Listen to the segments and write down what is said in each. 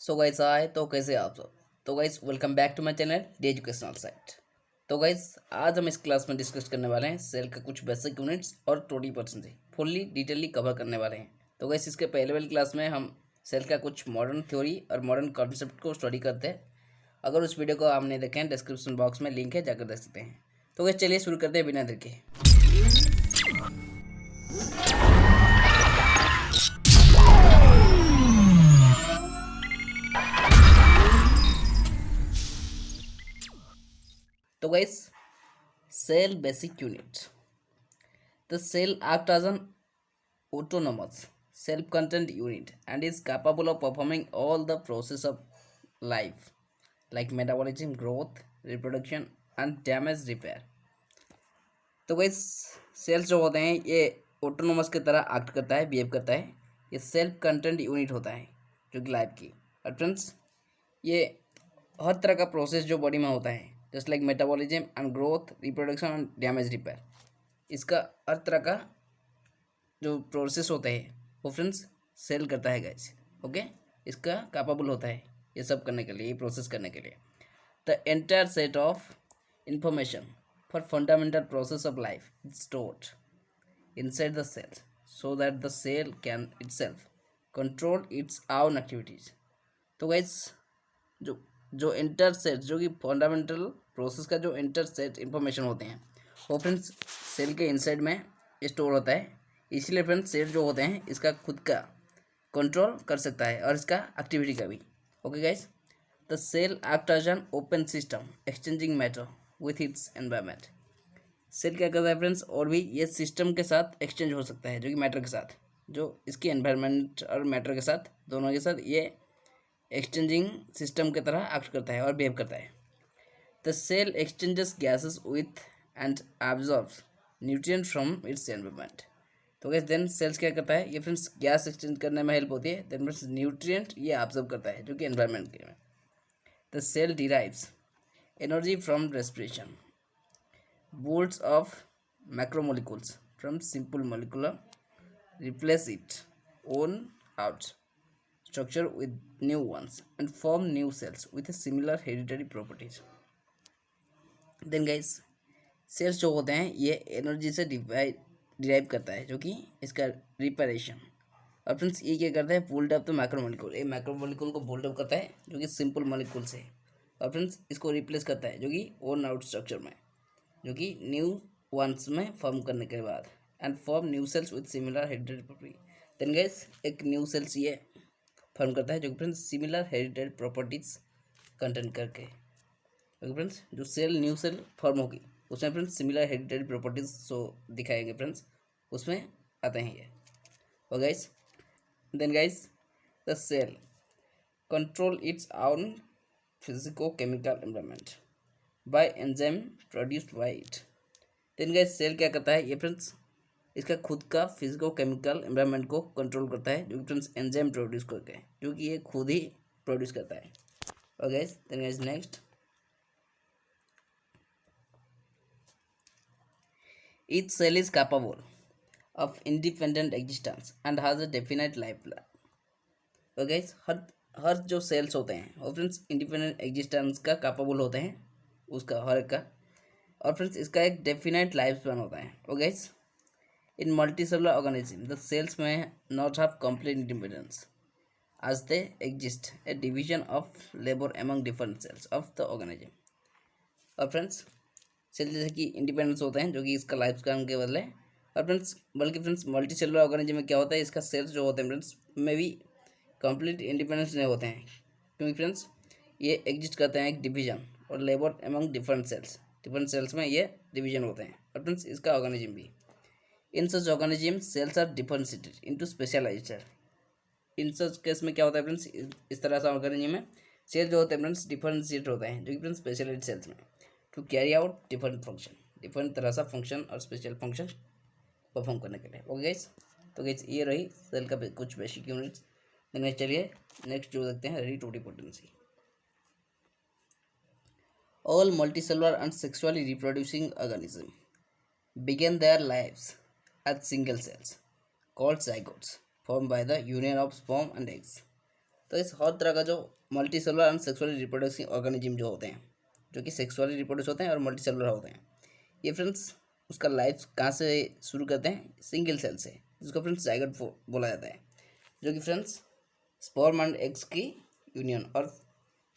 So guys आए तो कैसे आप सब। तो guys welcome back to my channel the educational site. तो गाइस आज हम इस क्लास में डिस्कस करने वाले हैं सेल का कुछ बेसिक यूनिट्स और 20% से फुल्ली डिटेलली कवर करने वाले हैं। तो गाइस इसके पहले वाली क्लास में हम सेल का कुछ मॉडर्न थ्योरी और मॉडर्न कॉन्सेप्ट को स्टडी करते हैं। अगर उस वीडियो को आपने देखें डिस्क्रिप्शन बॉक्स में लिंक है, जाकर देख सकते हैं। तो गाइस चलिए शुरू करते हैं बिना देर के। तो guys cell basic unit. The cell acts as an autonomous self-contained unit and is capable of performing all the process of life like metabolism, growth, reproduction and damage repair. तो गाइस सेल्स जो होते हैं ये autonomous की तरह act करता है, behave करता है। ये सेल्फ कंटेंट यूनिट होता है जो कि लाइफ की। और फ्रेंड्स ये हर तरह का प्रोसेस जो बॉडी में होता है just like metabolism and growth, reproduction and damage repair, इसका हर तरह का जो प्रोसेस होता है वो फ्रेंड्स सेल करता है गाइस। ओके, इसका कैपेबल होता है ये सब करने के लिए, ये प्रोसेस करने के लिए। The entire set of information for fundamental process of life is stored inside the cell so that the cell can itself control its own activities. तो गाइस जो जो इंटर सेट जो कि फंडामेंटल प्रोसेस का जो इंटर सेट इंफॉर्मेशन होते हैं वो फ्रेंड्स सेल के इनसाइड में स्टोर होता है। इसलिए फ्रेंड्स सेल जो होते हैं इसका खुद का कंट्रोल कर सकता है और इसका एक्टिविटी का भी। Okay guys, the cell act as an open system exchanging matter with its environment. Cell क्या करता है फ्रेंड्स, और भी ये सिस्टम के साथ एक्सचेंज हो सकता है जो कि मैटर के साथ, जो इसकी एनवायरनमेंट और मैटर के साथ दोनों के साथ ये एक्सचेंजिंग सिस्टम की तरह एक्ट करता है और बिहेव करता है। The cell exchanges gases with and absorbs nutrient from its environment. तो गैस देन सेल्स क्या करता है, ये फ्रेंड्स गैस एक्सचेंज करने में हेल्प होती है। देन फ्रेंड्स न्यूट्रिएंट ये ऑब्जर्व करता है जो कि एनवायरनमेंट के में। The cell derives energy from respiration, bolts of macromolecules from simple molecular replace it own out structure with new ones and form new cells with a similar hereditary properties. then guys cells जो होते हैं ये energy से derive करता है जो कि इसका रिपेरेशन। और फ्रेंड्स ये क्या करता है, पुल्ड अप द मैक्रोमोलिक्यूल, ये मैक्रोमोलिक्यूल को पुल्ड अप करता है जो कि सिंपल मॉलिक्यूल से। और फ्रेंड्स इसको रिप्लेस करता है जो कि ओन आउट स्ट्रक्चर में, जो कि न्यू वंस में फॉर्म करने के बाद and form new cells with similar heritage property. Then guys एक न्यू सेल्स ये फॉर्म करता है जो कि friends similar heritage properties content करके। ओके फ्रेंड्स, जो सेल न्यू सेल फॉर्म होगी उसमें फ्रेंड्स सिमिलर हेरिटेज प्रॉपर्टीज जो दिखाएंगे फ्रेंड्स उसमें आते हैं ये। और guys then guys the cell control its own physico chemical environment by enzyme produced by it. Then guys cell क्या करता है, ये फ्रेंड्स इसका खुद का फिजिको केमिकल एनवायरनमेंट को कंट्रोल करता है जो कि फ्रेंड्स एंजाइम प्रोड्यूस करके है, जो कि ये खुद ही प्रोड्यूस करता है। और guys then guys next, each cell is capable of independent existence and has a definite life plan. और गाइस हर जो सेल्स होते हैं वो फ्रेंड्स इंडिपेंडेंट एग्जिस्टेंस का कैपेबल होते हैं उसका हर एक का। और फ्रेंड्स इसका एक डेफिनेट लाइफ स्पैन होता है। और guys in multicellular organism the cells में not have complete independence as they exist a division of labor among different cells of the organism. और फ्रेंड्स सेल जैसे कि इंडिपेंडेंस होते हैं जो कि इसका लाइफ स्पैन के बदले। और फ्रेंड्स बल्कि फ्रेंड्स मल्टी सेलुलर ऑर्गेनिज्म में क्या होता है, इसका सेल्स जो होते हैं फ्रेंड्स में भी कंप्लीट इंडिपेंडेंस नहीं होते हैं, क्योंकि फ्रेंड्स ये एग्जिस्ट करते हैं एक डिवीजन और लेबर एमंग डिफरेंट सेल्स में ये डिवीजन होते हैं। और फ्रेंड्स इसका ऑर्गेनिज्म भी, in such organism cells are differentiated into specialized. In such case में क्या होता है फ्रेंड्स, इस तरह से ऑर्गेनिज्म में सेल जो होते हैं फ्रेंड्स डिफरेंशिएट होते हैं जो कि फ्रेंड्स स्पेशलाइज्ड सेल्स में to carry out different function, different तरह सा फंक्शन और स्पेशल फंक्शन परफॉर्म करने के लिए। ओके गाइस, तो गाइस ये रही सेल का कुछ बेसिक यूनिट्स। चलिए नेक्स्ट जो देखते हैं totipotency. All multicellular and sexually reproducing organisms begin their lives as single cells called zygotes formed by the union of sperm and eggs. तो इस हर तरह का जो multi cellular and sexually reproductive organism जो होते हैं, जो कि सेक्सुअली रिप्रोड्यूस होते हैं और मल्टी सेलुलर होते हैं, ये फ्रेंड्स उसका लाइफ कहाँ से शुरू करते हैं? सिंगल सेल से, जिसको फ्रेंड्स जाइगोट बोला जाता है, जो कि फ्रेंड्स स्पर्म एंड एग्स की यूनियन और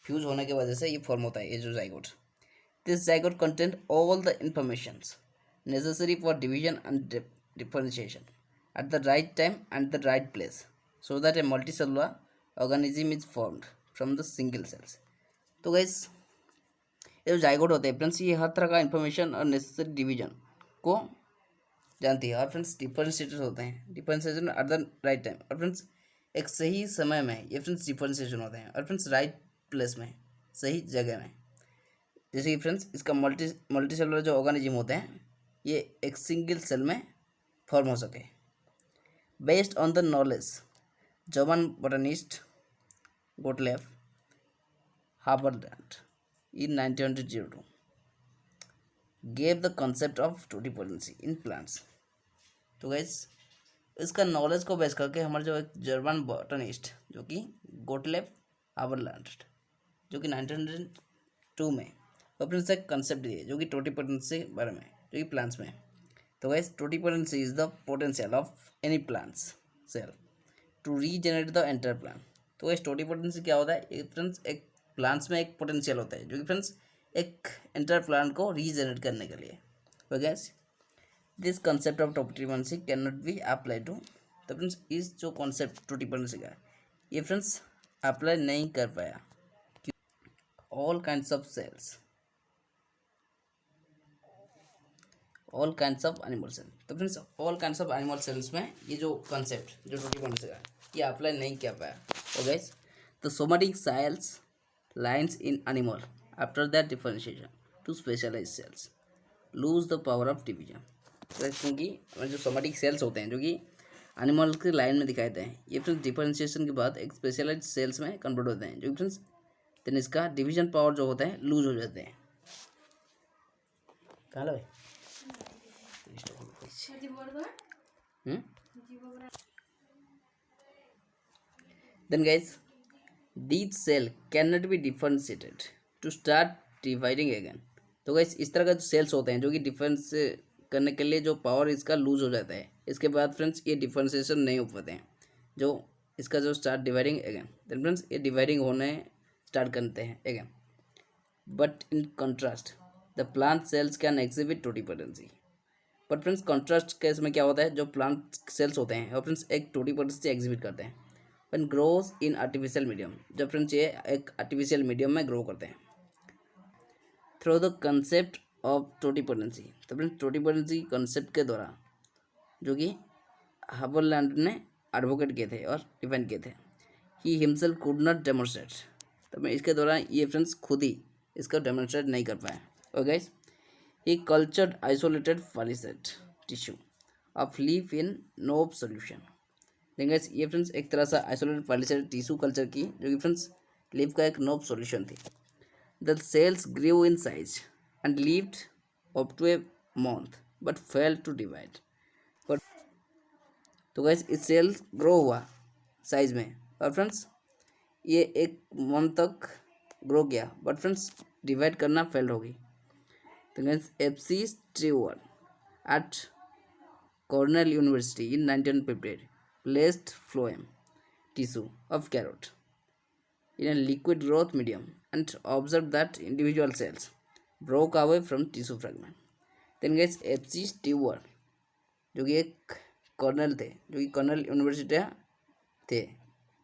फ्यूज होने की वजह से ये फॉर्म होता है, ये जो zygote. This zygote content all the informations necessary for division and differentiation at the right time and the right place so that a multicellular organism is formed from the single cells। तो guys ये जो zygote होते हैं friends, ये हर तरह का information और necessary division को जानती है, और फ्रेंड्स डिफरेंशिएटर होते हैं, differentiation at the right time, और फ्रेंड्स एक सही समय में ये फ्रेंड्स डिफरेंशिएशन होते हैं, और फ्रेंड्स राइट प्लेस में, सही जगह में। जैसे कि फ्रेंड्स इसका मल्टी सेलुलर जो ऑर्गेनिज्म होते हैं ये एक सिंगल सेल में फॉर्म हो सके। Based on the knowledge, German botanist Gottlieb Haberlandt in 1902 gave the concept of totipotency in plants। तो गाइस इसका नॉलेज को बेस करके हमारे जो एक जर्मन बॉटनिस्ट जो कि गोटलेफ हार्बरलैंड, जो कि 1902 में अपने से कंसेप्ट दिए जो कि टोटिपोटेंसी के बारे में, जो कि प्लांट्स में। तो guys totipotency is the potential of any plants cell to regenerate the entire plant. तो गाइस टोटिपोटेंसी क्या होता है? फ्रेंड्स एक प्लांट्स में एक पोटेंशियल होता है जो कि फ्रेंड्स एक एंटायर प्लांट को रीजेनरेट करने के लिए। तो guys this concept of totipotency can not be apply to. तो फ्रेंड्स इस जो कॉन्सेप्ट टोटिपोटेंसी का ये फ्रेंड्स अप्लाई नहीं कर पाया all kinds of cells, all kinds of animal cell. तो friends all kinds of animal cells में ये जो कंसेप्ट जो टोटिपोटेंसी का ये अप्लाई नहीं कर पाया। तो guys the somatic cells lines in animal after their differentiation to specialized cells lose the power of division। क्योंकि जो सोमेटिक सेल्स होते हैं जो कि एनिमल के लाइन में दिखाए देते हैं, ये फ्रेंड्स डिफरेंशिएशन के बाद एक स्पेशलाइज्ड सेल्स में कन्वर्ट होते हैं, जो कि फ्रेंड्स देन इसका डिवीजन पावर जो होता है लूज हो जाते हैं। कहाँ लो then guys these cell cannot be differentiated to start dividing again। तो गाइस इस तरह का जो सेल्स होते हैं जो कि डिफरेंस करने के लिए जो पावर इसका लूज हो जाता है, इसके बाद फ्रेंड्स ये डिफरेंशिएशन नहीं हो पाते हैं, जो इसका जो start dividing again, then friends ये डिवाइडिंग होने स्टार्ट करते हैं again. But in contrast the plant cells can exhibit totipotency. But friends contrast case में क्या होता है, जो प्लांट सेल्स होते हैं और फ्रेंड्स एक टोटिपोटेंसी एग्जिबिट करते हैं when grows in artificial medium, जब फ्रेंड्स ये एक आर्टिफिशियल मीडियम में ग्रो करते हैं through the concept of totipotency. तो फ्रेंड्स टोटिपोटेंसी कंसेप्ट के द्वारा जो कि हार्बरलैंड ने एडवोकेट किए थे और डिफाइन किए थे, he himself could not demonstrate. तो मैं इसके द्वारा ये फ्रेंड्स खुद ही इसका डेमोन्स्ट्रेट नहीं कर पाए। और guys he cultured isolated palisade tissue of leaf in Knop solution. देखिए ये फ्रेंड्स एक तरह से आइसोलेटेड पॉलीसेट टिश्यू कल्चर की, जो कि फ्रेंड्स लीफ का एक नोब सॉल्यूशन थी। The cells grew in size and lived up to a month but fail to divide. But तो गाइस इस सेल ग्रो हुआ साइज में और फ्रेंड्स ये एक मंथ तक ग्रो किया, बट फ्रेंड्स डिवाइड करना फेल हो गई। तो guys FC Steward at Cornell University in 1958 placed phloem tissue of carrot in a liquid growth medium and observed that individual cells broke away from tissue fragment। then guys FC Stewart जो कि एक colonel थे, जो कि colonel university थे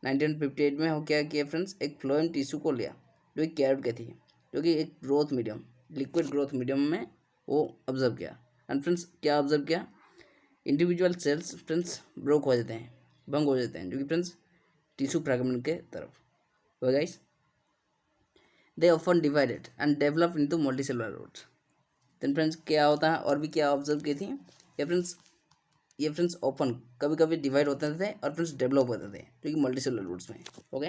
1958 में, हो क्या किया फ्रेंड्स एक फ्लोएम टिश्यू को लिया जो कि कैरट के थी, जो कि एक growth medium liquid growth medium में वो ऑब्जर्व किया। एंड फ्रेंड्स क्या ऑब्जर्व किया, इंडिविजुअल सेल्स फ्रेंड्स ब्रोक हो जाते हैं, भंग हो जाते हैं, जो कि फ्रेंड्स टिश्यू फ्रैगमेंट के तरफ। तो guys they often divided and develop into multicellular roots. Then friends क्या होता है और भी क्या ऑब्जर्व की थी ये फ्रेंड्स ओपन कभी कभी डिवाइड होते थे और फ्रेंड्स डेवलप होते थे, जो कि मल्टीसेलुलर रूट्स में। Okay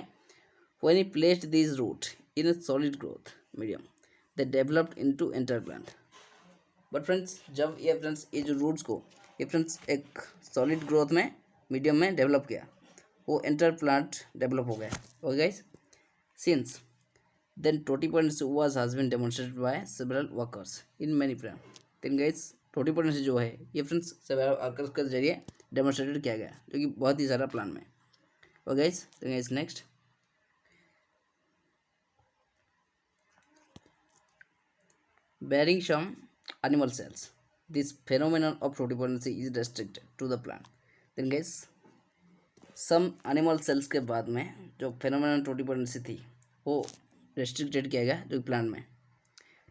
when he placed this root in a solid growth medium they developed into entire plant. But friends जब ये फ्रेंड्स ये जो रूट्स को ये फ्रेंड्स एक सॉलिड ग्रोथ में मीडियम में डेवलप किया वो एंटर प्लांट डेवलप हो गया। Okay guys, since then totipotency was has been demonstrated by several workers in many plant. Then guys totipotency जो है ये फ्रेंड्स सेवरल वर्कर्स के जरिए डेमोन्स्ट्रेटेड किया गया, जो कि बहुत ही सारा प्लांट में। Okay guys, then guys next bearing some animal cells. This phenomenon of totipotency is restricted to the plant. Then guys, some animal cells के बाद में जो phenomenon totipotency थी वो restricted किया गया जो प्लांट में।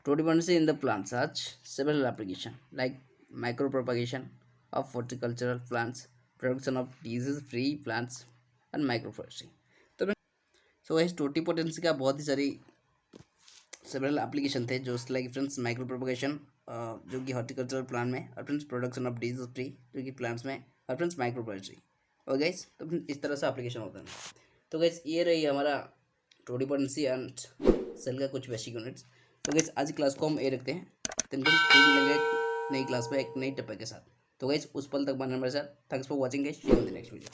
Totipotency in the plant such several application like micropropagation of horticultural plants, production of disease-free plants and microforestry. तो सो गाइस टोटीपोटेंसी का बहुत ही सारी सेवरल एप्लीकेशन थे जो लाइक फ्रेंड्स माइक्रो प्रोपगेशन जो कि हॉर्टिकल्चरल प्लांट में, और friends production of disease free जो कि प्लांट्स में, और फ्रेंड्स माइक्रो फोरेस्ट्री। और गाइस तो इस तरह से एप्लीकेशन होता है। तो गाइस ये रही हमारा टोटीपोटेंसी एंड सेल का कुछ बेसिक यूनिट्स। तो गाइस आज क्लास को हम ये रखते हैं, तो फिर मिलेंगे नई क्लास में एक नई टॉपिक के साथ। तो गाइस उस पल तक बने हमारे साथ। Thanks for watching guys, see you in the next video.